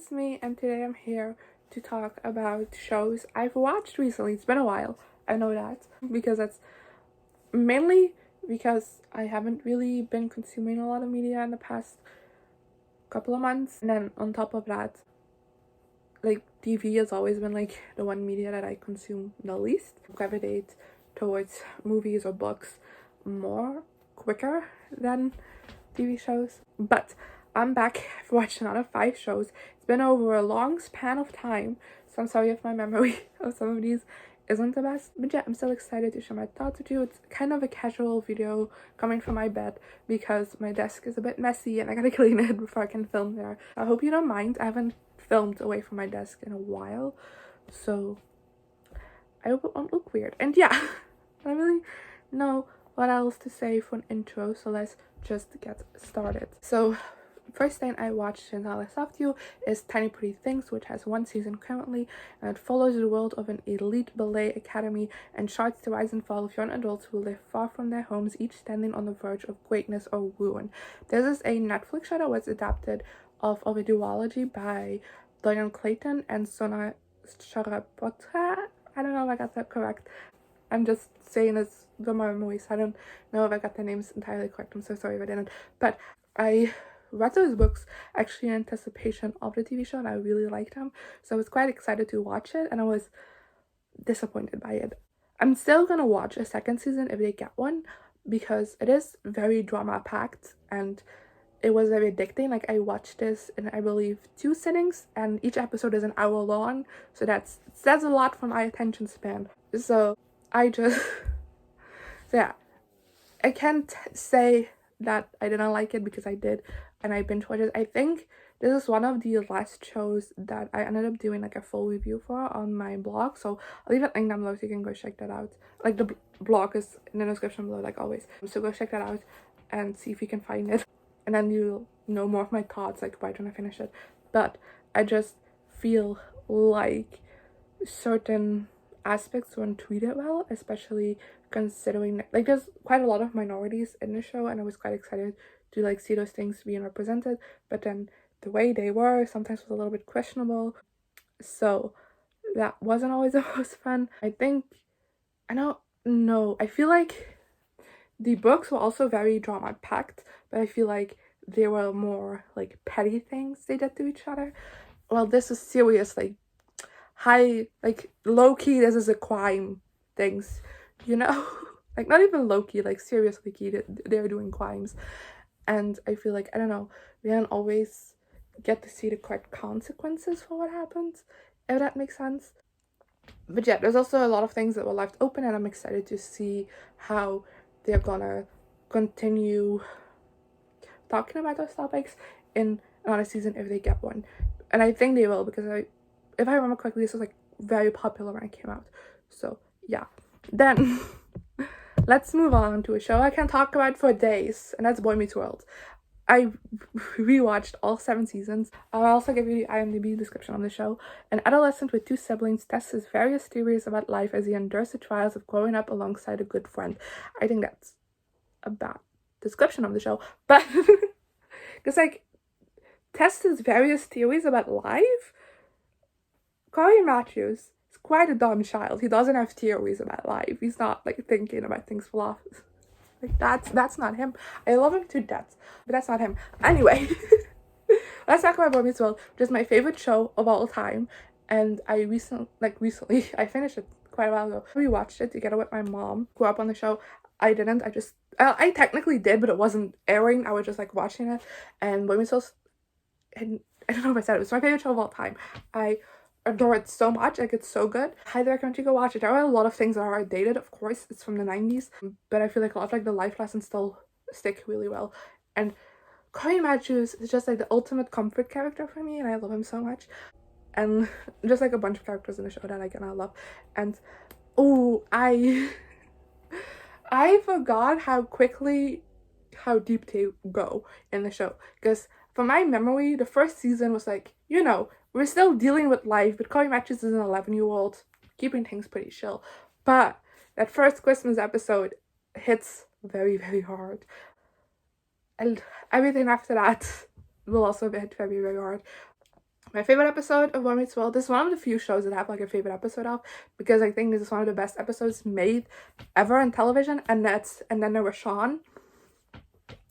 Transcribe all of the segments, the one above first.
it's me, and today I'm here to talk about shows I've watched recently. It's been a while, I know that, because that's mainly because I haven't really been consuming a lot of media in the past couple of months. And then on top of that, like TV has always been like the one media that I consume the least. Gravitate towards movies or books more quicker than TV shows. But I'm back. I've watched another 5 shows. It's been over a long span of time, so I'm sorry if my memory of some of these isn't the best. But yeah, I'm still excited to share my thoughts with you. It's kind of a casual video coming from my bed because my desk is a bit messy and I gotta clean it before I can film there. I hope you don't mind. I haven't filmed away from my desk in a while, so I hope it won't look weird. And yeah, I don't really know what else to say for an intro, so let's just get started. So first thing I watched since I last left you is Tiny Pretty Things, which has 1 season currently, and it follows the world of an elite ballet academy and charts the rise and fall of young adults who live far from their homes, each standing on the verge of greatness or ruin. This is a Netflix show that was adapted of a duology by Diane Clayton and Sona Sharapotra. I don't know if I got that correct. I'm just saying this from my memory, so I don't know if I got the names entirely correct. I'm so sorry if I didn't. But I read those books actually in anticipation of the TV show, and I really liked them, so I was quite excited to watch it, and I was disappointed by it. I'm still gonna watch a second season if they get one, because it is very drama packed and it was very addicting. Like, I watched this in, I believe, 2 sittings, and each episode is an hour long, so that says a lot for my attention span. So I just so yeah, I can't say that I didn't like it, because I did, and I binge watched it. I think this is one of the last shows that I ended up doing like a full review for on my blog, so I'll leave it linked down below so you can go check that out. Like, the blog is in the description below, like always, so go check that out and see if you can find it, and then you'll know more of my thoughts like right when I finish it. But I just feel like certain aspects weren't treated well, especially considering like there's quite a lot of minorities in the show, and I was quite excited to like see those things being represented, but then the way they were sometimes was a little bit questionable, so that wasn't always the most fun. I feel like the books were also very drama packed, but I feel like they were more like petty things they did to each other. Well, this is serious, like high, like low-key, this is a crime things, you know? Like, not even low-key, like seriously key, they're doing crimes. And I feel like, I don't know, we don't always get to see the correct consequences for what happens, if that makes sense. But yeah, there's also a lot of things that were left open, and I'm excited to see how they're gonna continue talking about those topics in another season if they get one. And I think they will, because if I remember correctly, this was like very popular when it came out. So yeah. Then let's move on to a show I can talk about for days, and that's Boy Meets World. I rewatched all 7 seasons. I'll also give you the IMDb description of the show. An adolescent with 2 siblings tests his various theories about life as he endures the trials of growing up alongside a good friend. I think that's a bad description of the show, but because like tests his various theories about life. Corey Matthews is quite a dumb child. He doesn't have theories about life. He's not like thinking about things philosophy. Like, that's not him. I love him to death, but that's not him. Anyway, let's talk about Boy Meets World, which is my favorite show of all time. And I recently, I finished it quite a while ago. We watched it together with my mom. Grew up on the show. I didn't. I technically did, but it wasn't airing. I was just like watching it. And Boy Meets World, and I don't know if I said it, it's my favorite show of all time. I adore it so much. Like, it's so good. Highly recommend you go watch it. There are a lot of things that are outdated, of course. It's from the 90s, but I feel like a lot of like the life lessons still stick really well. And Corey Matthews is just like the ultimate comfort character for me, and I love him so much. And just like a bunch of characters in the show that I love. And oh, I forgot how deep they go in the show, because from my memory, the first season was like, you know, we're still dealing with life, but Corey Matthews is an 11-year-old, keeping things pretty chill. But that first Christmas episode hits very, very hard. And everything after that will also hit very, very hard. My favorite episode of Boy Meets World, this is one of the few shows that I have like a favorite episode of, because I think this is one of the best episodes made ever on television, and then there was Sean.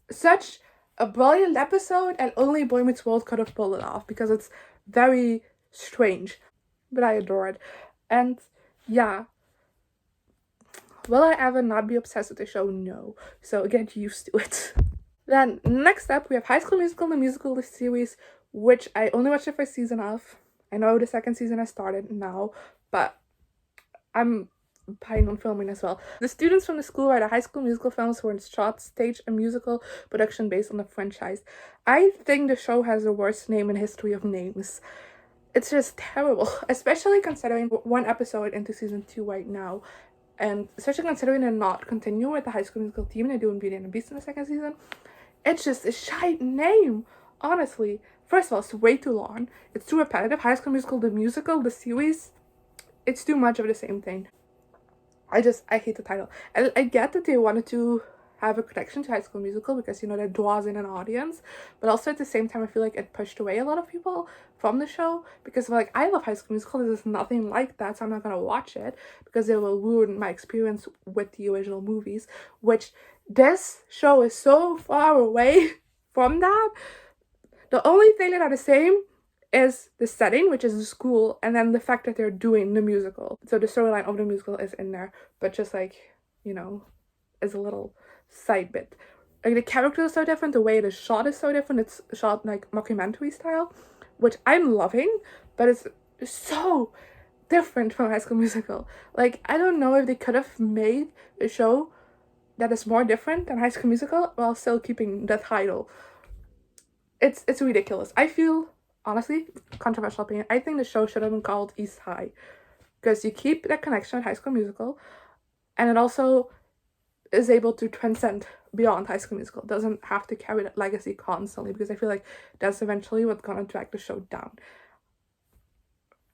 Such a brilliant episode, and only Boy Meets World could have pulled it off, because it's very strange, but I adore it. And yeah, will I ever not be obsessed with the show? No. So get used to it. Then next up, we have High School Musical, the musical, the series, which I only watched the first season of. I know the second season has started now, but I'm planning on filming as well. The students from the school write a High School Musical films who in short stage a musical production based on the franchise. I think the show has the worst name in history of names. It's just terrible, especially considering one episode into season 2 right now. And especially considering they're not continuing with the High School Musical team, they're doing Beauty and the Beast in the second season. It's just a shite name, honestly. First of all, it's way too long. It's too repetitive. High School Musical, the musical, the series, it's too much of the same thing. I hate the title. And I get that they wanted to have a connection to High School Musical because, you know, that draws in an audience. But also at the same time, I feel like it pushed away a lot of people from the show because, like, I love High School Musical. There's nothing like that, so I'm not going to watch it because it will ruin my experience with the original movies, which this show is so far away from that. The only thing that are the same is the setting, which is the school, and then the fact that they're doing the musical. So the storyline of the musical is in there, but just like, you know, is a little side bit. Like the characters are so different, the way it is shot is so different. It's shot like mockumentary style, which I'm loving, but it's so different from High School Musical. Like, I don't know if they could have made a show that is more different than High School Musical while still keeping the title. It's ridiculous. I feel, honestly, controversial opinion, I think the show should have been called East High, because you keep that connection with High School Musical, and it also is able to transcend beyond High School Musical. It doesn't have to carry that legacy constantly, because I feel like that's eventually what's gonna drag the show down.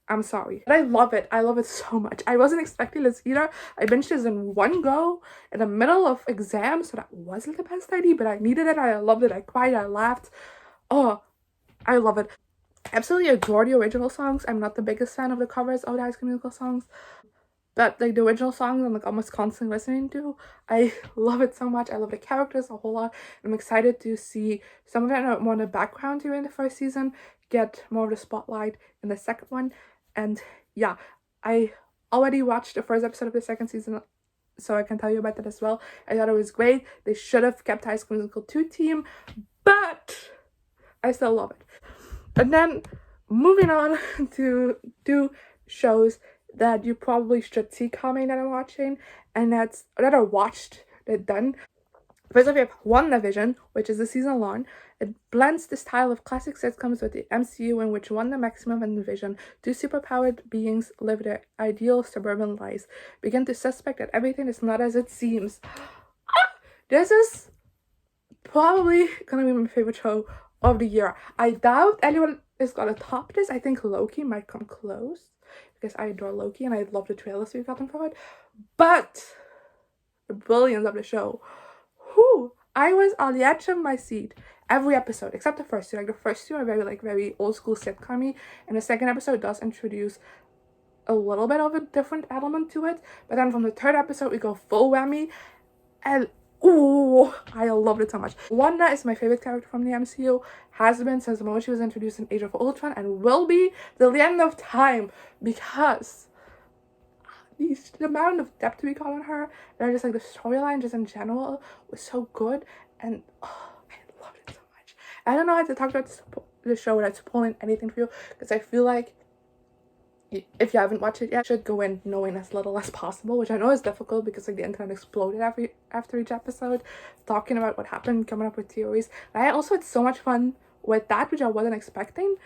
I'm sorry. But I love it. I love it so much. I wasn't expecting this either. I binged this in one go in the middle of exams, so that wasn't the best idea, but I needed it. I loved it. I cried. I laughed. Oh, I love it. I absolutely adore the original songs. I'm not the biggest fan of the covers of the High School Musical songs, but like the original songs I'm like almost constantly listening to. I love it so much. I love the characters a whole lot. I'm excited to see some of them more in the background during the first season, get more of the spotlight in the second one. And yeah, I already watched the first episode of the second season, so I can tell you about that as well. I thought it was great. They should have kept High School Musical 2 team, but I still love it. And then moving on to 2 shows that you probably should see coming that I'm watching, and that I watched, they're done. First up, we have WandaVision, which is a season long. It blends the style of classic sitcoms with the MCU, in which Wanda Maximoff and Vision, 2 superpowered beings, live their ideal suburban lives, begin to suspect that everything is not as it seems. This is probably gonna be my favorite show of the year. I doubt anyone is gonna top this. I think Loki might come close, because I adore Loki and I love the trailers we've gotten for it. But the brilliance of the show, I was on the edge of my seat every episode except the first 2. Like the first 2 are very old school sitcom-y, and the second episode does introduce a little bit of a different element to it, but then from the 3rd episode we go full whammy, and I loved it so much. Wanda is my favorite character from the MCU, has been since the moment she was introduced in Age of Ultron, and will be till the end of time, because the amount of depth we got on her, and just like the storyline just in general was so good, and I loved it so much. I don't know how to talk about the show without spoiling anything for you, because I feel like if you haven't watched it yet, you should go in knowing as little as possible, which I know is difficult because like the internet exploded after each episode, talking about what happened, coming up with theories. And I also had so much fun with that, which I wasn't expecting,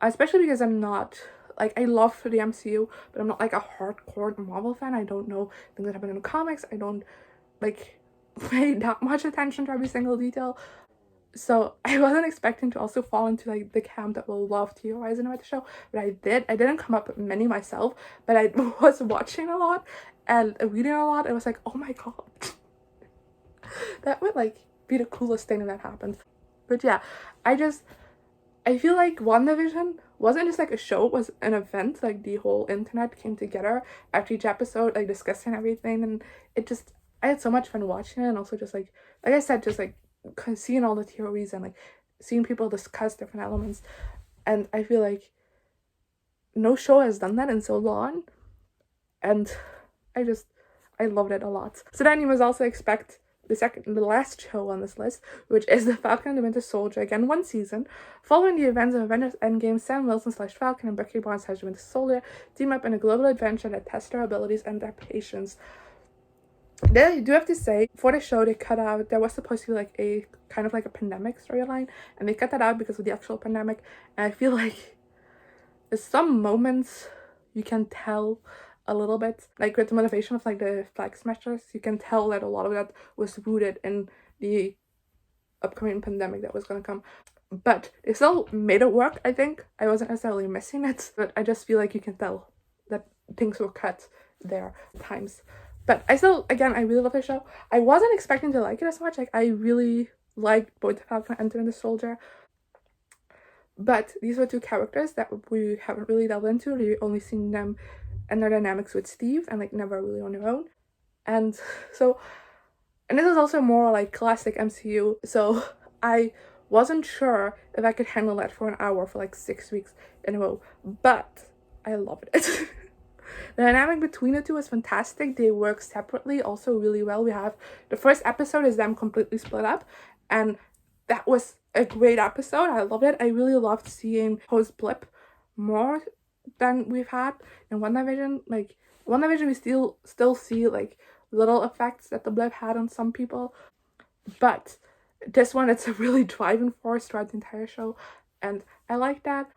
especially because I'm not, like, I love the MCU, but I'm not like a hardcore Marvel fan. I don't know things that happen in the comics. I don't like pay that much attention to every single detail. So I wasn't expecting to also fall into like the camp that will love theorizing about the show, but I did. I didn't come up with many myself, but I was watching a lot and reading a lot. It was like, oh my god, that would like be the coolest thing that happened. But yeah, I feel like WandaVision wasn't just like a show, it was an event. Like the whole internet came together after each episode, like discussing everything, and I had so much fun watching it. And also just like I said, just like seeing all the theories and like seeing people discuss different elements. And I feel like no show has done that in so long, and I loved it a lot. So then you must also expect the last show on this list, which is The Falcon and the Winter Soldier, again 1 season. Following the events of Avengers Endgame, Sam Wilson / Falcon and Bucky Barnes / the Winter Soldier team up in a global adventure that tests their abilities and their patience. Then I do have to say, for the show, they cut out, there was supposed to be like a kind of like a pandemic storyline, and they cut that out because of the actual pandemic. And I feel like there's some moments you can tell a little bit, like with the motivation of like the flag smashers, you can tell that a lot of that was rooted in the upcoming pandemic that was going to come. But they still made it work, I think. I wasn't necessarily missing it, but I just feel like you can tell that things were cut there at times. But I still, again, I really love the show. I wasn't expecting to like it as much. Like, I really liked both the Falcon and the Winter Soldier. But these were 2 characters that we haven't really delved into. We've only seen them and their dynamics with Steve, and like never really on their own. And this is also more like classic MCU, so I wasn't sure if I could handle that for an hour for like 6 weeks in a row, but I loved it. The dynamic between the 2 is fantastic. They work separately also really well. We have the first episode is them completely split up, and that was a great episode. I loved it. I really loved seeing post blip more than we've had in WandaVision. Like WandaVision, we still see like little effects that the blip had on some people, but this one, it's a really driving force throughout the entire show, and I like that.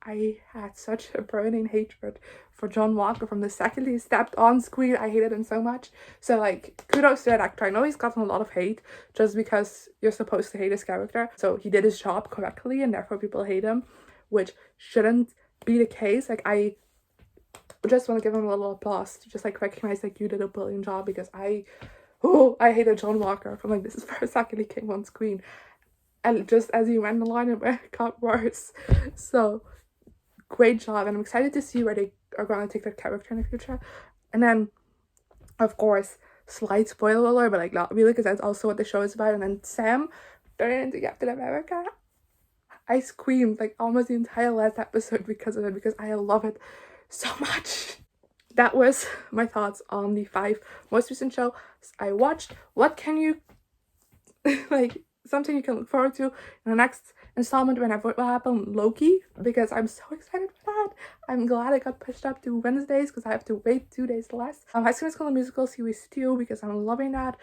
I had such a burning hatred for John Walker from the second he stepped on screen. I hated him so much. So like, kudos to that actor. I know he's gotten a lot of hate just because you're supposed to hate his character. So he did his job correctly, and therefore people hate him, which shouldn't be the case. Like, I just want to give him a little applause to just like recognize like you did a brilliant job, because I hated John Walker from like this first second he came on screen, and just as he went along it got worse. So great job, and I'm excited to see where they are going to take their character in the future. And then of course, slight spoiler alert, but like not really, because that's also what the show is about. And then Sam turning into Captain America, I screamed like almost the entire last episode because of it, because I love it so much. That was my thoughts on the 5 most recent shows I watched. What can you like, something you can look forward to in the next installment whenever it will happen? Loki, because I'm so excited for that. I'm glad it got pushed up to Wednesdays because I have to wait 2 days less. High School Musical series 2, because I'm loving that.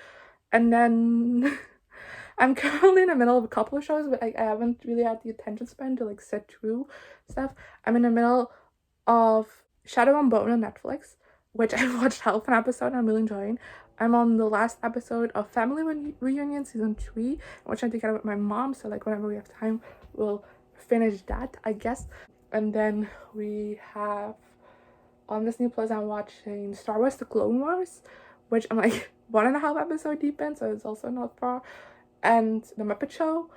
And then I'm currently in the middle of a couple of shows, but I haven't really had the attention span to like sit through stuff. I'm in the middle of Shadow and Bone on Netflix, which I watched half an episode and I'm really enjoying. I'm on the last episode of Family Reunion season 3, which I did get with my mom, so like whenever we have time we'll finish that, I guess. And then we have on Disney Plus, I'm watching Star Wars The Clone Wars, which I'm like 1.5 episode deep in, so it's also not far. And The Muppet Show,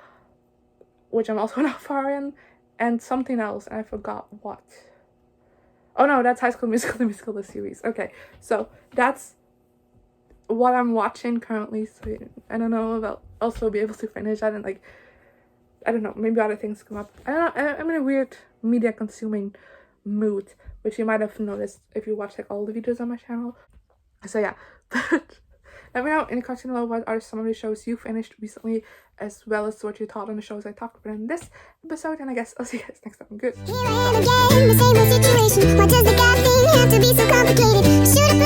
which I'm also not far in, and something else, and I forgot what. Oh no, that's High School Musical, the musical, the series. Okay, so that's what I'm watching currently. So I don't know if I'll also be able to finish that, and like, I don't know, maybe other things come up. I don't know, I'm in a weird media consuming mood, which you might have noticed if you watch like all the videos on my channel. So yeah, but let me know in the comments below what are some of the shows you finished recently, as well as what you thought on the shows I talked about in this episode. And I guess I'll see you guys next time. Good. Here I am again, the same old situation. Why does the God thing have to be so complicated? Should have